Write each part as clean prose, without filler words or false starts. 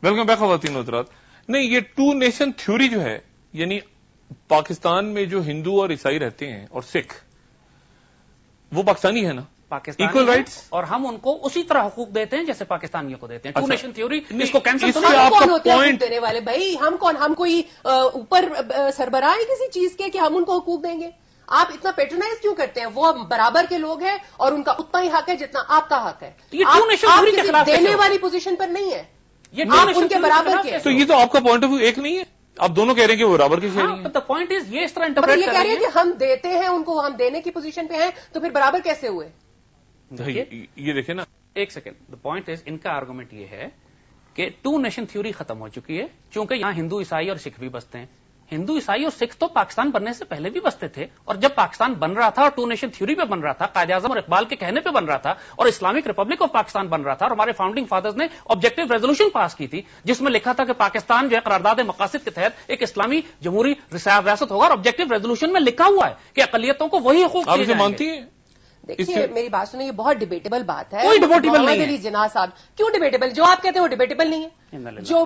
Welcome back خواتین و حضرات. نہیں، یہ ٹو نیشن تھیوری جو ہے، یعنی پاکستان میں جو ہندو اور عیسائی رہتے ہیں اور سکھ، وہ پاکستانی ہے نا، پاکستانی رائٹس، اور ہم ان کو اسی طرح حقوق دیتے ہیں جیسے پاکستانیوں کو دیتے ہیں. ٹو نیشن تھیوری اس کو کینسل کرو. ہم کون ہوتے ہیں حقوق دینے والے بھائی؟ ہم کون؟ ہم کوئی اوپر سربراہ ہے کسی چیز کے کہ ہم ان کو حقوق دیں گے؟ آپ اتنا پیٹرنائز کیوں کرتے ہیں؟ وہ برابر کے لوگ ہیں اور ان کا اتنا ہی حق ہے جتنا آپ کا حق ہے. آپ دینے والی پوزیشن پر نہیں ہے، آپ ان کے برابر کے. تو یہ تو آپ کا پوائنٹ آف ویو ایک نہیں ہے. آپ دونوں کہہ رہے ہیں کہ وہ برابر کے شہری ہیں. پوائنٹ از یہ اس طرح انٹرپریٹ یہ کہہ رہے ہیں کہ ہم دیتے ہیں ان کو، ہم دینے کی پوزیشن پہ ہیں، تو پھر برابر کیسے ہوئے؟ یہ دیکھیں نا، ایک سیکنڈ. دا پوائنٹ از، ان کا آرگومنٹ یہ ہے کہ ٹو نیشن تھیوری ختم ہو چکی ہے، چونکہ یہاں ہندو عیسائی اور سکھ بھی بستے ہیں. ہندو عیسائی اور سکھ تو پاکستان بننے سے پہلے بھی بستے تھے، اور جب پاکستان بن رہا تھا اور ٹو نیشن تھیوری پہ بن رہا تھا، قائد اعظم اور اقبال کے کہنے پہ بن رہا تھا، اور اسلامک ریپبلک آف پاکستان بن رہا تھا، اور ہمارے فاؤنڈنگ فادرز نے آبجیکٹو ریزولوشن پاس کی تھی جس میں لکھا تھا کہ پاکستان جو ہے قرارداد مقاصد کے تحت ایک اسلامی جمہوری ریاست ہوگا، اور آبجیکٹو ریزولوشن میں لکھا ہوا ہے کہ اقلیتوں کو وہی حقوق دیے جائیں گے. مانتی ہیں؟ دیکھیے میری بات سنیں، یہ بہت ڈیبیٹیبل بات ہے. کوئی ڈیبیٹیبل نہیں ہے جناح صاحب. کیوں ڈیبیٹیبل؟ جو آپ کہتے ہیں وہ ڈیبیٹیبل نہیں ہے. جو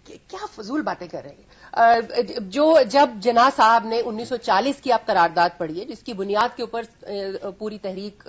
کیا فضول باتیں کر رہے ہیں. جب جناح صاحب نے 1940 کی آپ قرارداد پڑھی ہے جس کی بنیاد کے اوپر پوری تحریک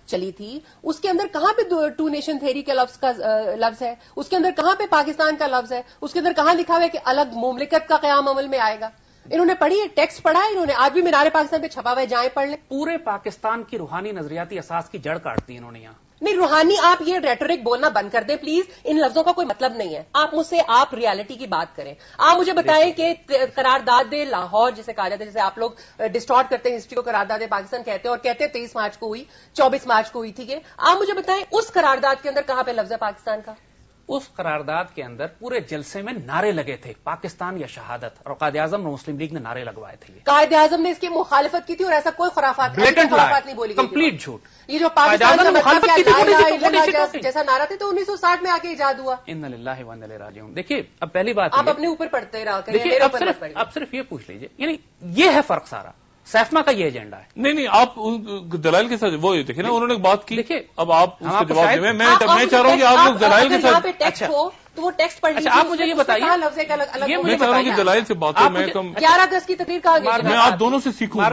چلی تھی، اس کے اندر کہاں پہ ٹو نیشن تھیوری کا لفظ ہے؟ اس کے اندر کہاں پہ پاکستان کا لفظ ہے؟ اس کے اندر کہاں لکھا ہوا ہے کہ الگ مملکت کا قیام عمل میں آئے گا؟ انہوں نے پڑھی ہے، ٹیکسٹ پڑھا ہے انہوں نے. آج بھی مینار پاکستان پہ چھپا ہوا ہے، جائیں پڑھ لیں. پورے پاکستان کی روحانی نظریاتی اساس کی جڑ کاٹ دی انہوں نے یہاں. نہیں، روحانی آپ یہ ریٹورک بولنا بند کر دیں پلیز. ان لفظوں کا کوئی مطلب نہیں ہے. آپ مجھ سے آپ ریالٹی کی بات کریں. آپ مجھے بتائیں کہ قرارداد لاہور جسے کہا جاتا ہے، جیسے آپ لوگ ڈسٹارٹ کرتے ہیں ہسٹری کو، قرارداد پاکستان کہتے ہیں اور کہتے ہیں 23 مارچ کو ہوئی، 24 مارچ کو ہوئی تھی. کہ آپ مجھے بتائیں اس قرارداد کے اندر کہاں پہ لفظ ہے پاکستان کا؟ اس قرارداد کے اندر پورے جلسے میں نعرے لگے تھے، پاکستان یا شہادت، اور قائد اعظم اور مسلم لیگ نے نعرے لگوائے تھے. قائد اعظم نے اس کی مخالفت کی تھی اور ایسا کوئی خرافات نہیں بولی گئی. کمپلیٹ جھوٹ. یہ جو پاکستان کا مطلب جیسا نعرہ تھا تو 1960 میں آ کے ایجاد ہوا. انا للہ و انا الیہ راجعون. دیکھیے اب پہلی بات آپ اپنے اوپر پڑھتے رہا کریں، اب صرف یہ پوچھ لیجئے، یعنی یہ ہے فرق سارا. سیفما کا یہ ایجنڈا ہے. نہیں، آپ دلائل کے ساتھ وہ دیکھیں نا، انہوں نے بات کی. دیکھیے اب آپ اس کا جواب دیں. میں چاہ رہا ہوں کہ آپ لوگ دلائل کے ساتھ ٹیکسٹ ہو تو وہ ٹیکسٹ پڑھ لیجیے. آپ مجھے یہ بتائیے، میں چاہ رہا ہوں کہ دلائل سے بات ہو. میں 11 اگست کی تقریر کہا گیا، میں آپ دونوں سے سیکھوں. آپ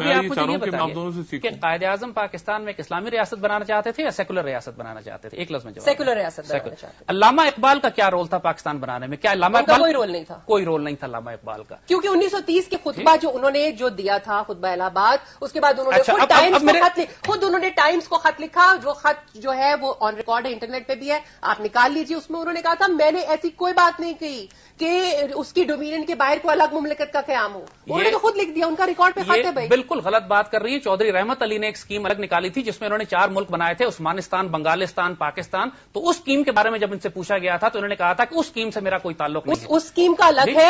دونوں سے سیکھوں کہ قائد اعظم پاکستان میں ایک اسلامی ریاست بنانا چاہتے تھے یا سیکولر ریاست بنانا چاہتے تھے؟ ایک لفظ میں جواب. سیکولر ریاست بنانا چاہتے تھے. علامہ اقبال کا کیا رول تھا پاکستان بنانے میں؟ کیا علامہ اقبال کوئی رول نہیں تھا؟ کوئی رول نہیں تھا علامہ اقبال کا، کیونکہ 1930 کے خطبہ جو انہوں نے جو دیا تھا، خطبہ الہ آباد، اس کے بعد انہوں نے خود انہوں نے ٹائمز کو خط لکھا. جو خط جو ہے وہ آن ریکارڈ ہے، انٹرنیٹ پہ بھی ہے، آپ نکال لیجیے. اس میں انہوں نے کہا تھا میں نے ایسی کوئی بات نہیں کہی کہ اس کی ڈومینین کے باہر کوئی الگ مملکت کا قیام ہو. انہوں نے تو خود لکھ دیا، ان کا ریکارڈ پہ خط ہے. بھائی بالکل غلط بات کر رہی ہے. چودھری رحمت علی نے ایک اسکیم الگ نکالی تھی جس میں انہوں نے 4 ملک بنائے تھے، عثمانستان، بنگالستان، پاکستان. تو اس اسکیم کے بارے میں جب ان سے پوچھا گیا تھا تو انہوں نے کہا تھا کہ اس اسکیم سے میرا کوئی تعلق نہیں ہے. اس اسکیم کا الگ ہے.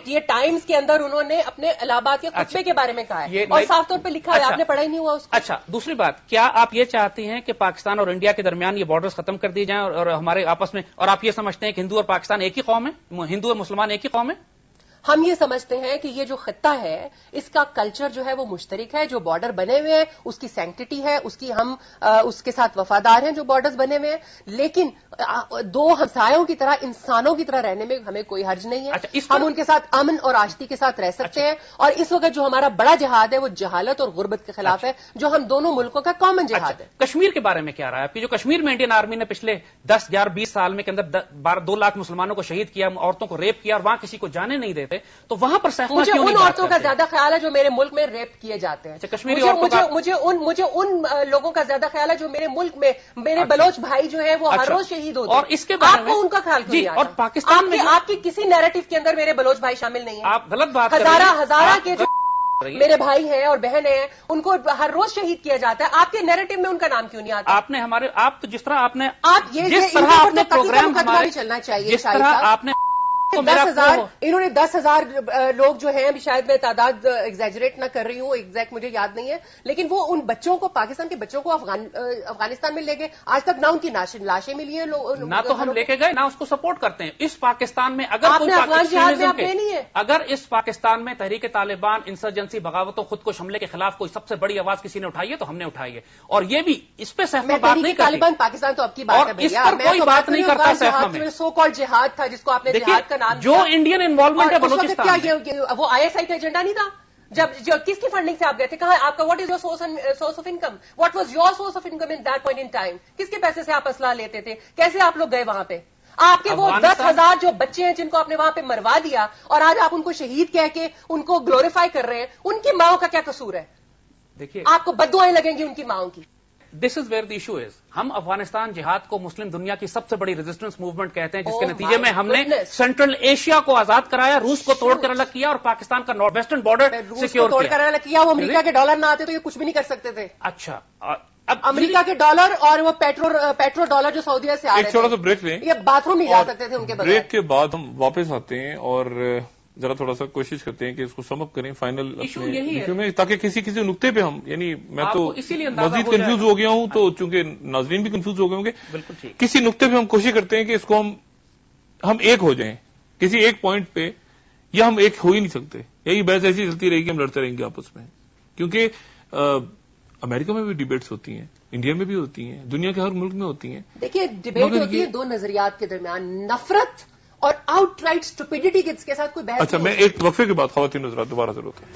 یہ ٹائمز کے اندر انہوں نے اپنے الہ آباد کے خطبے کے بارے میں کہا ہے اور صاف طور پہ لکھا ہے. آپ نے پڑھا ہی نہیں ہوا اس کو. اچھا، دوسری بات، کیا آپ یہ چاہتے ہیں کہ پاکستان اور انڈیا کے درمیان یہ بارڈرز ختم کر دی جائیں اور ہمارے آپس میں، اور آپ یہ سمجھتے ہیں کہ ہندو اور پاکستان ایک ہی قوم ہے، ہندو اور مسلمان ایک ہی قوم ہے؟ ہم یہ سمجھتے ہیں کہ یہ جو خطہ ہے اس کا کلچر جو ہے وہ مشترک ہے. جو بارڈر بنے ہوئے ہیں اس کی سینکٹیٹی ہے، اس کی ہم اس کے ساتھ وفادار ہیں جو بارڈرز بنے ہوئے ہیں. لیکن دو ہمسایوں کی طرح، انسانوں کی طرح رہنے میں ہمیں کوئی حرج نہیں ہے. ہم ان کے ساتھ امن اور آشتی کے ساتھ رہ سکتے ہیں. اور اس وقت جو ہمارا بڑا جہاد ہے وہ جہالت اور غربت کے خلاف ہے، جو ہم دونوں ملکوں کا کامن جہاد ہے. کشمیر کے بارے میں کیا رہا ہے آپ کی؟ جو کشمیر میں انڈین آرمی نے پچھلے 10 یا 20 سال میں کے اندر 2 لاکھ مسلمانوں کو شہید کیا، عورتوں کو ریپ کیا اور وہاں کسی کو جانے نہیں دیتے، تو وہاں پر مجھے ان عورتوں کا زیادہ خیال ہے جو میرے ملک میں ریپ کیے جاتے ہیں. مجھے ان لوگوں کا زیادہ خیال ہے جو میرے ملک میں میرے بلوچ بھائی جو ہے وہ ہر روز شہید ہوتے ہیں. اور اس کے بعد آپ کو ان کا خیال کیوں نہیں آتا؟ اور پاکستان میں آپ کی کسی نیریٹو کے اندر میرے بلوچ بھائی شامل نہیں ہیں. آپ غلط بات کر رہے ہیں. ہزارہ کے جو میرے بھائی ہیں اور بہن ہیں ان کو ہر روز شہید کیا جاتا ہے. آپ کے نیریٹو میں ان کا نام کیوں نہیں آتا؟ آپ نے ہمارے آپ تو جس طرح آپ نے پروگرام چلنا چاہیے، جس طرح آپ نے انہوں نے 10,000 لوگ جو ہیں، ابھی شاید میں تعداد ایگزیجریٹ نہ کر رہی ہوں، ایگزیکٹ مجھے یاد نہیں ہے، لیکن وہ ان بچوں کو، پاکستان کے بچوں کو افغانستان میں لے گئے. آج تک نہ ان کی لاشیں ملی ہیں. نہ تو ہم لے کے گئے، نہ اس کو سپورٹ کرتے ہیں. اس پاکستان میں اگر افغان جہاد میں آپ نے نہیں ہے، اگر اس پاکستان میں تحریک طالبان، انسرجنسی، بغاوتوں، خود کو حملے کے خلاف کوئی سب سے بڑی آواز کسی نے اٹھائی ہے تو ہم نے اٹھائی ہے. اور یہ بھی اس پہ سیف میں بات نہیں کرتی. طالبان پاکستان تو اب کی بات ہے، اس پر کوئی بات نہیں کرتا. سیف میں سو کالڈ جہاد تھا جس کو آپ نے جہاد کا نام جو انڈین انوالومنٹ ہے بلوچستان میں، وہ ISI کا ایجنڈا نہیں تھا. جب کس کی فنڈنگ سے آپ گئے تھے؟ کہاں آپ کا what is your source of income? What was your source of income in that point in time? کس کے پیسے سے آپ اسلحہ لیتے تھے؟ کیسے آپ لوگ گئے وہاں پہ؟ آپ کے وہ 10,000 جو بچے ہیں جن کو آپ نے وہاں پہ مروا دیا اور آج آپ ان کو شہید کہہ کے ان کو گلوریفائی کر رہے ہیں، ان کی ماؤں کا کیا قصور ہے؟ دیکھیے آپ کو بددعائیں لگیں گی ان کی ماؤں کی. This is where the issue is. ہم افغانستان جہاد کو مسلم دنیا کی سب سے بڑی ریزسٹنس موومنٹ کہتے ہیں، جس کے نتیجے میں ہم نے سینٹرل ایشیا کو آزاد کرایا، روس کو توڑ کر الگ کیا اور پاکستان کا نارتھ ویسٹرن بارڈر سیکیور توڑ کر الگ کیا. وہ امریکہ کے ڈالر نہ آتے تو یہ کچھ بھی نہیں کر سکتے تھے. اچھا، اب امریکہ کے ڈالر اور وہ پیٹرو ڈالر جو سعودیہ سے آ رہے تھے، چھوٹا سا بریک لیں، یہ باتھ روم نہیں جا سکتے تھے ان کے. بریک کے بعد ہم واپس آتے ہیں اور ذرا تھوڑا سا کوشش کرتے ہیں کہ اس کو سم اپ کریں فائنل ایشو میں، تاکہ کسی نقطے پہ ہم، یعنی میں تو مزید کنفیوز ہو گیا ہوں، تو چونکہ ناظرین بھی کنفیوز ہو گئے ہوں گے، بالکل کسی نقطے پہ ہم کوشش کرتے ہیں کہ اس کو ہم ایک ہو جائیں کسی ایک پوائنٹ پہ، یا ہم ایک ہو ہی نہیں سکتے. یہی بحث ایسی چلتی رہے گی، ہم لڑتے رہیں گے آپس میں، کیونکہ امریکہ میں بھی ڈیبیٹس ہوتی ہیں، انڈیا میں بھی ہوتی ہیں، دنیا کے ہر ملک میں ہوتی ہیں. دیکھیے ڈیبیٹ ہوتی ہے دو نظریات کے درمیان، نفرت اور آؤٹ رائٹ اسٹوپیڈیٹی کے ساتھ کوئی بحث. اچھا، میں ایک وقفے کے بعد خواتین حضرات دوبارہ ضرورت ہے.